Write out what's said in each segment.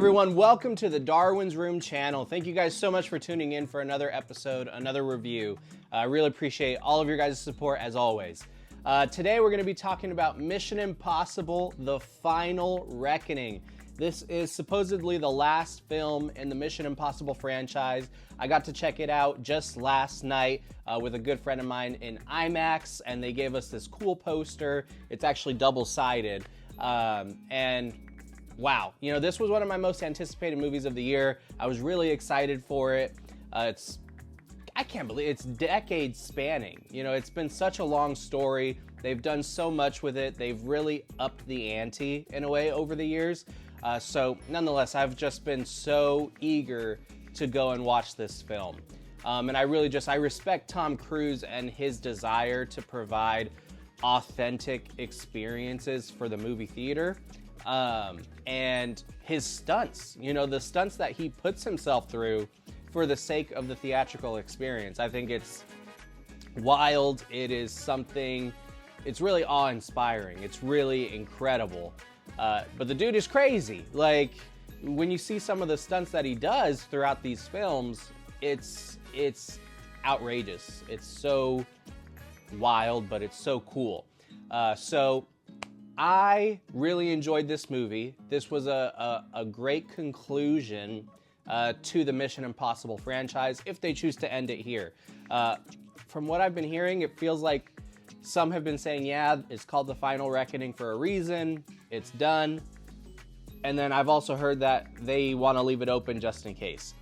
everyone, welcome to the Darwin's Room channel. Thank you guys so much for tuning in for another episode, another review. I really appreciate all of your guys' support as always. Today we're going to be talking about Mission Impossible: The Final Reckoning. This is supposedly the last film in the Mission Impossible franchise. I got to check it out just last night with a good friend of mine in IMAX, and they gave us this cool poster. It's actually double-sided, and wow, you know, this was one of my most anticipated movies of the year. I was really excited for it. I can't believe it's decades spanning. You know, it's been such a long story. They've done so much with it. They've really upped the ante in a way over the years. So nonetheless, I've just been so eager to go and watch this film. And I respect Tom Cruise and his desire to provide authentic experiences for the movie theater. And his stunts, you know, the stunts that he puts himself through for the sake of the theatrical experience. I think it's wild. It is something, it's really awe-inspiring. It's really incredible. But the dude is crazy. Like, when you see some of the stunts that he does throughout these films, it's outrageous. It's so wild, but it's so cool. So I really enjoyed this movie. This was a great conclusion to the Mission Impossible franchise, if they choose to end it here. From what I've been hearing, it feels like some have been saying, yeah, it's called The Final Reckoning for a reason. It's done. And then I've also heard that they want to leave it open just in case.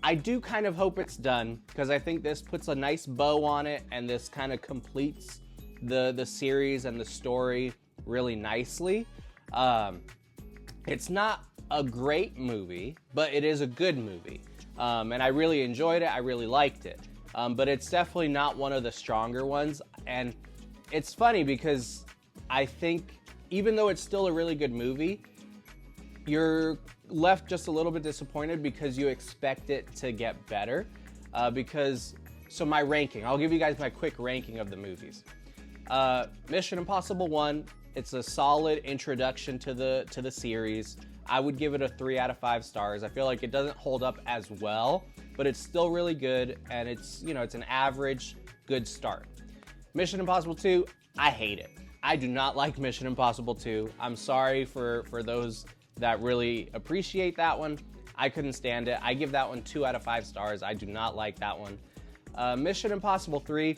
I do kind of hope it's done, because I think this puts a nice bow on it, and this kind of completes the series and the story really nicely. It's not a great movie, but it is a good movie. And I really enjoyed it. I really liked it. But it's definitely not one of the stronger ones. And it's funny because I think even though it's still a really good movie, you're left just a little bit disappointed because you expect it to get better. So my ranking, I'll give you guys my quick ranking of the movies. Mission Impossible 1, it's a solid introduction to the series. I would give it a 3 out of 5 stars. I feel like it doesn't hold up as well, but it's still really good, and it's an average good start. Mission Impossible 2, I hate it. I do not like Mission Impossible 2. I'm sorry for those that really appreciate that one. I couldn't stand it. I give that one 2 out of 5 stars. I do not like that one. Mission Impossible 3,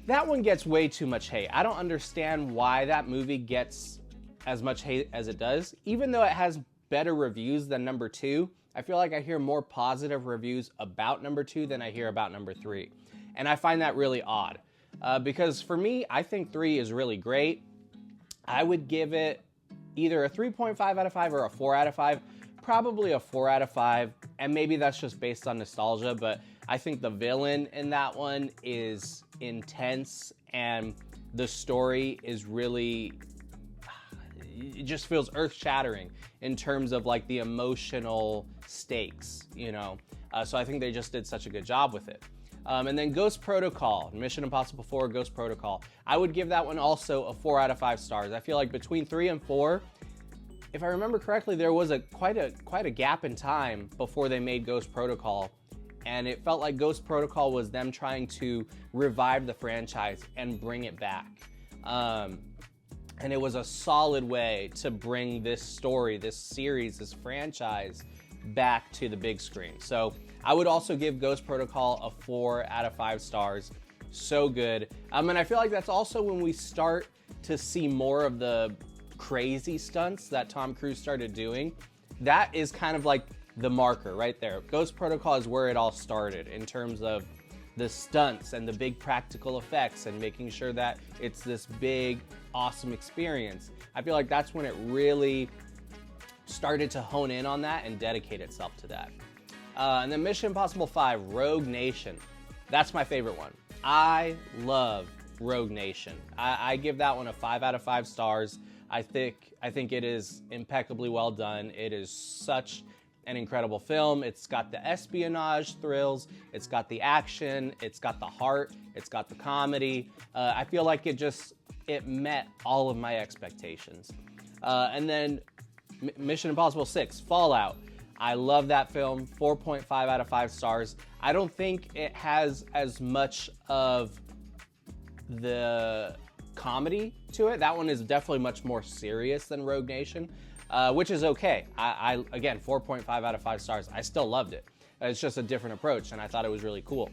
that one gets way too much hate. I don't understand why that movie gets as much hate as it does. Even though it has better reviews than number 2, I feel like I hear more positive reviews about number 2 than I hear about number 3. And I find that really odd. Because for me, I think 3 is really great. I would give it either a 3.5 out of 5 or a 4 out of 5. Probably a 4 out of 5. And maybe that's just based on nostalgia, but I think the villain in that one is intense, and the story is really, it just feels earth-shattering in terms of like the emotional stakes, you know. So I think they just did such a good job with it. And then Ghost Protocol, Mission Impossible 4, Ghost Protocol. I would give that one also a 4 out of 5 stars. I feel like between 3 and 4, if I remember correctly, there was quite a gap in time before they made Ghost Protocol. And it felt like Ghost Protocol was them trying to revive the franchise and bring it back. And it was a solid way to bring this story, this series, this franchise back to the big screen. So I would also give Ghost Protocol a 4 out of 5 stars. So good. And I feel like that's also when we start to see more of the crazy stunts that Tom Cruise started doing. That is kind of like the marker right there. Ghost Protocol is where it all started in terms of the stunts and the big practical effects and making sure that it's this big, awesome experience. I feel like that's when it really started to hone in on that and dedicate itself to that. And then Mission Impossible 5, Rogue Nation. That's my favorite one. I love Rogue Nation. I give that one a 5 out of 5 stars. I think it is impeccably well done. It is such an incredible film. It's got the espionage thrills, it's got the action, it's got the heart, it's got the comedy. I feel like it met all of my expectations. And then Mission Impossible 6, Fallout. I love that film, 4.5 out of 5 stars. I don't think it has as much of the comedy to it. That one is definitely much more serious than Rogue Nation, which is okay. Again, 4.5 out of 5 stars. I still loved it. It's just a different approach, and I thought it was really cool.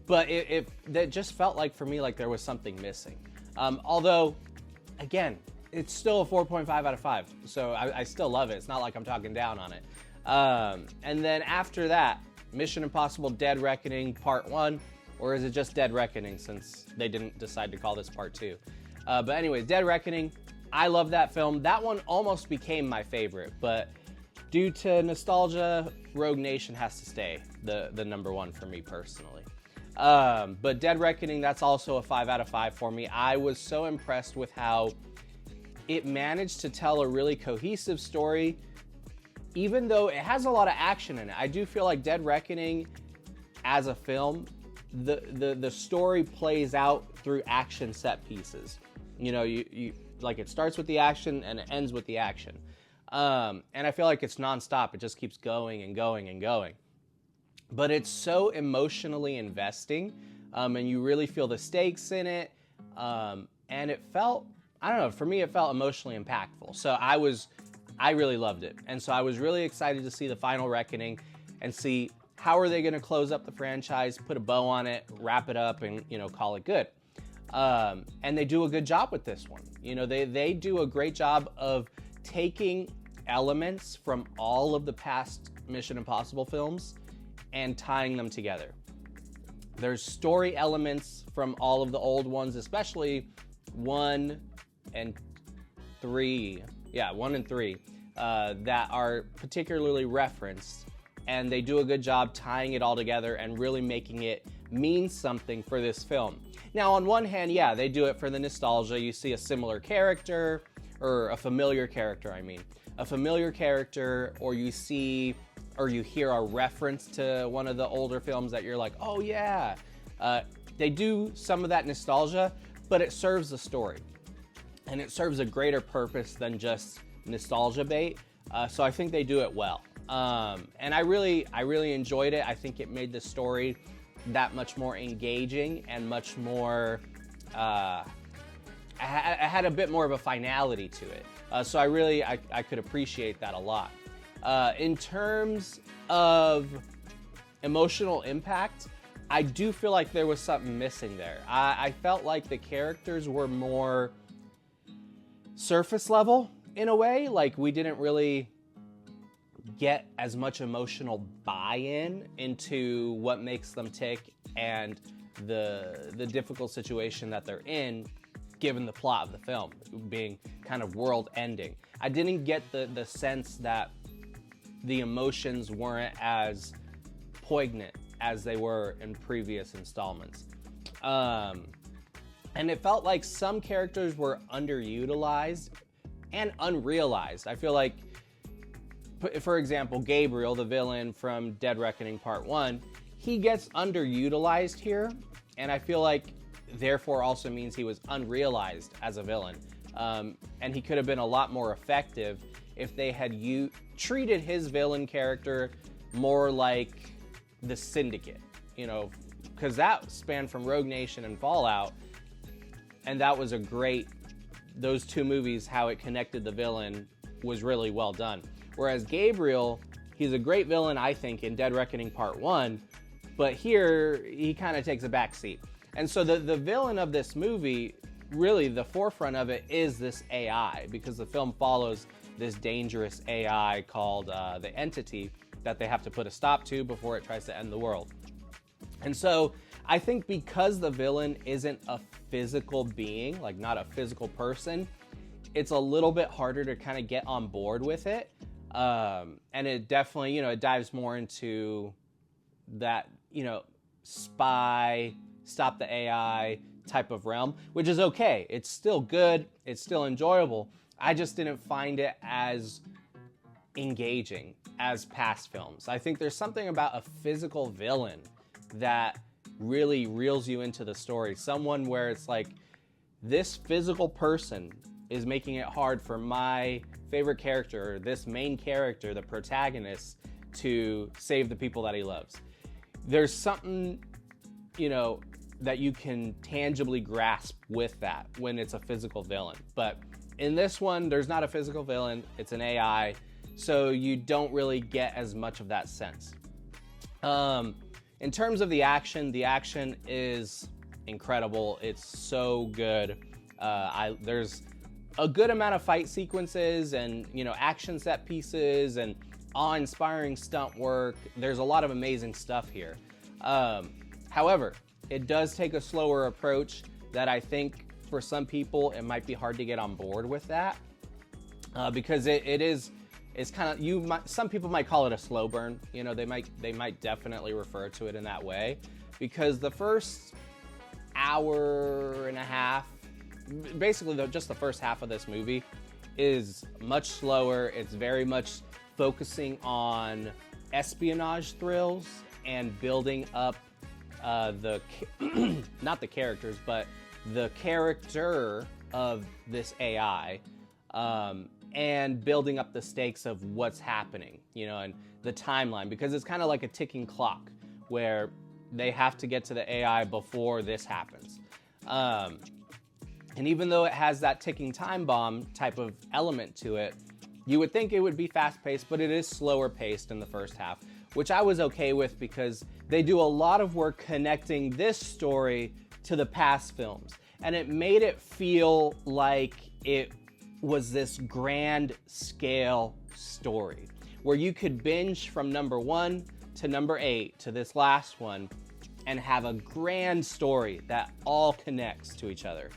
But it just felt like, for me, like there was something missing. Although, again, it's still a 4.5 out of 5, so I still love it. It's not like I'm talking down on it. And then after that, Mission Impossible Dead Reckoning Part 1, or is it just Dead Reckoning since they didn't decide to call this Part 2? But anyways, Dead Reckoning, I love that film. That one almost became my favorite, but due to nostalgia, Rogue Nation has to stay the number one for me personally. But Dead Reckoning, that's also a 5 out of 5 for me. I was so impressed with how it managed to tell a really cohesive story, even though it has a lot of action in it. I do feel like Dead Reckoning, as a film, the story plays out through action set pieces. You know, you like, it starts with the action and it ends with the action. And I feel like it's nonstop. It just keeps going and going and going. But it's so emotionally investing, and you really feel the stakes in it. And it felt, I don't know, for me, it felt emotionally impactful. So I really loved it. And so I was really excited to see the final reckoning and see how are they going to close up the franchise, put a bow on it, wrap it up, and, you know, call it good. And they do a good job with this one. You know, they do a great job of taking elements from all of the past Mission Impossible films and tying them together. There's story elements from all of the old ones, especially 1 and 3. Yeah, 1 and 3, that are particularly referenced, and they do a good job tying it all together and really making it mean something for this film. Now, on one hand, yeah, they do it for the nostalgia. You see a similar character, or a familiar character, I mean. A familiar character, or you see, or you hear a reference to one of the older films that you're like, oh yeah. They do some of that nostalgia, but it serves the story. And it serves a greater purpose than just nostalgia bait. So I think they do it well. And I really enjoyed it. I think it made the story that much more engaging and much more, it had a bit more of a finality to it. So I could appreciate that a lot. In terms of emotional impact, I do feel like there was something missing there. I felt like the characters were more surface level in a way. Like, we didn't really get as much emotional buy-in into what makes them tick and the difficult situation that they're in, given the plot of the film being kind of world ending. I didn't get the sense that the emotions weren't as poignant as they were in previous installments. And it felt like some characters were underutilized and unrealized. I feel like, for example, Gabriel, the villain from Dead Reckoning Part 1, he gets underutilized here, and I feel like therefore also means he was unrealized as a villain. And he could have been a lot more effective if they had treated his villain character more like the Syndicate, you know, because that spanned from Rogue Nation and Fallout, and that was those two movies, how it connected the villain was really well done. Whereas Gabriel, he's a great villain, I think, in Dead Reckoning Part 1, but here he kind of takes a back seat. And so the villain of this movie, really the forefront of it is this AI, because the film follows this dangerous AI called the Entity that they have to put a stop to before it tries to end the world. And so I think because the villain isn't a physical being, like not a physical person, it's a little bit harder to kind of get on board with it. And it definitely, you know, it dives more into that, you know, spy, stop the AI type of realm, which is okay. It's still good. It's still enjoyable. I just didn't find it as engaging as past films. I think there's something about a physical villain that really reels you into the story. Someone where it's like, this physical person is making it hard for my favorite character, or this main character, the protagonist, to save the people that he loves. There's something, you know, that you can tangibly grasp with that when it's a physical villain. But in this one, there's not a physical villain, it's an AI, so you don't really get as much of that sense. In terms of the action is incredible. It's so good. There's a good amount of fight sequences and, you know, action set pieces and awe-inspiring stunt work. There's a lot of amazing stuff here. However, it does take a slower approach that I think for some people it might be hard to get on board with that, because it's kind of, some people might call it a slow burn. You know, they might definitely refer to it in that way, because the first hour and a half, basically just the first half of this movie, is much slower. It's very much focusing on espionage thrills and building up not the characters, but the character of this AI, and building up the stakes of what's happening, you know, and the timeline, because it's kind of like a ticking clock where they have to get to the AI before this happens. And even though it has that ticking time bomb type of element to it, you would think it would be fast-paced, but it is slower paced in the first half, which I was okay with because they do a lot of work connecting this story to the past films. And it made it feel like it was this grand scale story where you could binge from number 1 to number 8 to this last one and have a grand story that all connects to each other.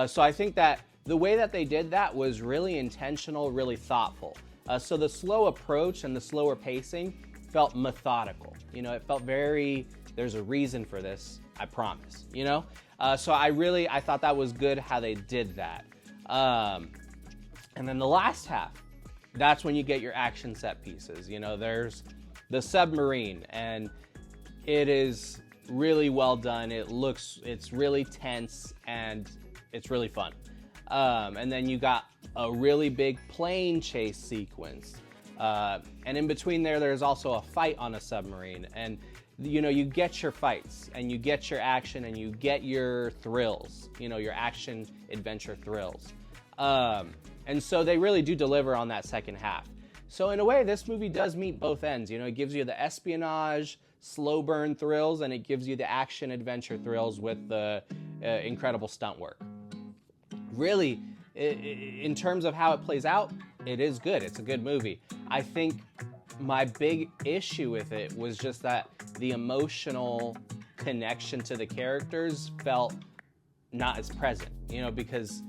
So I think that the way that they did that was really intentional, really thoughtful. So the slow approach and the slower pacing felt methodical. You know, it felt very, there's a reason for this, I promise, you know? So I thought that was good how they did that. And then the last half, that's when you get your action set pieces. You know, there's the submarine, and it is really well done. It's really tense, and it's really fun. And then you got a really big plane chase sequence. And in between there's also a fight on a submarine. And, you know, you get your fights, and you get your action, and you get your thrills, you know, your action adventure thrills. And so they really do deliver on that second half. So in a way, this movie does meet both ends. You know, it gives you the espionage, slow burn thrills, and it gives you the action adventure thrills with the incredible stunt work. Really, in terms of how it plays out, it is good. It's a good movie. I think my big issue with it was just that the emotional connection to the characters felt not as present, you know, because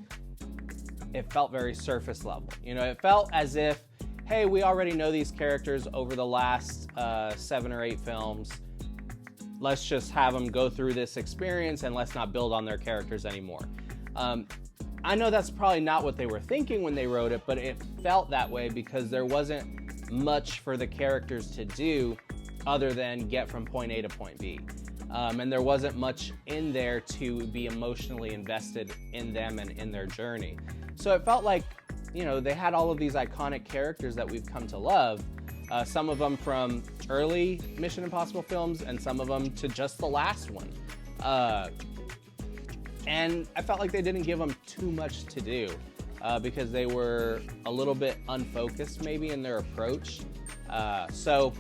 it felt very surface level. You know, it felt as if, hey, we already know these characters over the last 7 or 8 films. Let's just have them go through this experience and let's not build on their characters anymore. I know that's probably not what they were thinking when they wrote it, but it felt that way because there wasn't much for the characters to do other than get from point A to point B. And there wasn't much in there to be emotionally invested in them and in their journey. So it felt like, you know, they had all of these iconic characters that we've come to love, some of them from early Mission Impossible films and some of them to just the last one. And I felt like they didn't give them too much to do because they were a little bit unfocused maybe in their approach. So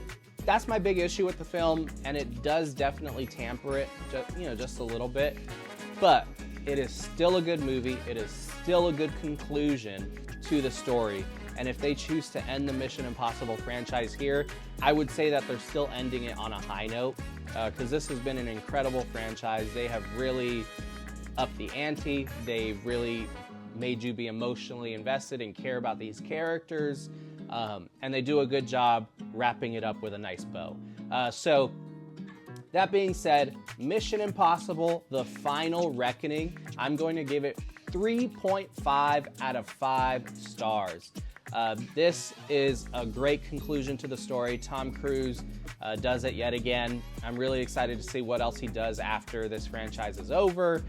that's my big issue with the film, and it does definitely tamper it, just a little bit. But it is still a good movie. It is still a good conclusion to the story. And if they choose to end the Mission Impossible franchise here, I would say that they're still ending it on a high note because this has been an incredible franchise. They have really upped the ante. They've really made you be emotionally invested and care about these characters. And they do a good job wrapping it up with a nice bow. So that being said, Mission Impossible, The Final Reckoning, I'm going to give it 3.5 out of 5 stars. This is a great conclusion to the story. Tom Cruise does it yet again. I'm really excited to see what else he does after this franchise is over.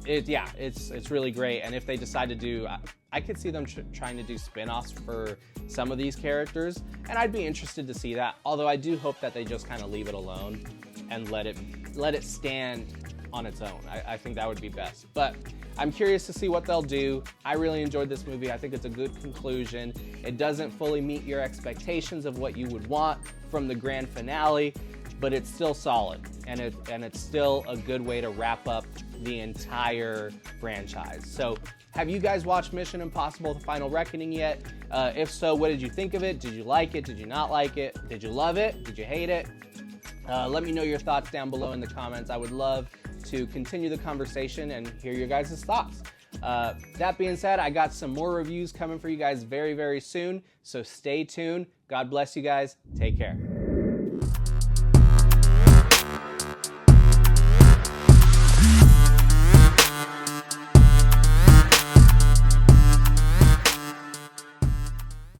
it's really great. And if they decide to do, I could see them trying to do spin-offs for some of these characters, and I'd be interested to see that. Although I do hope that they just kind of leave it alone and let it stand on its own. I think that would be best. But I'm curious to see what they'll do. I really enjoyed this movie. I think it's a good conclusion. It doesn't fully meet your expectations of what you would want from the grand finale, but it's still solid, and it's still a good way to wrap up the entire franchise. So have you guys watched Mission Impossible: The Final Reckoning yet? If so, what did you think of it? Did you like it? Did you not like it? Did you love it? Did you hate it? Let me know your thoughts down below in the comments. I would love to continue the conversation and hear your guys' thoughts. That being said, I got some more reviews coming for you guys very, very soon, so stay tuned. God bless you guys. Take care.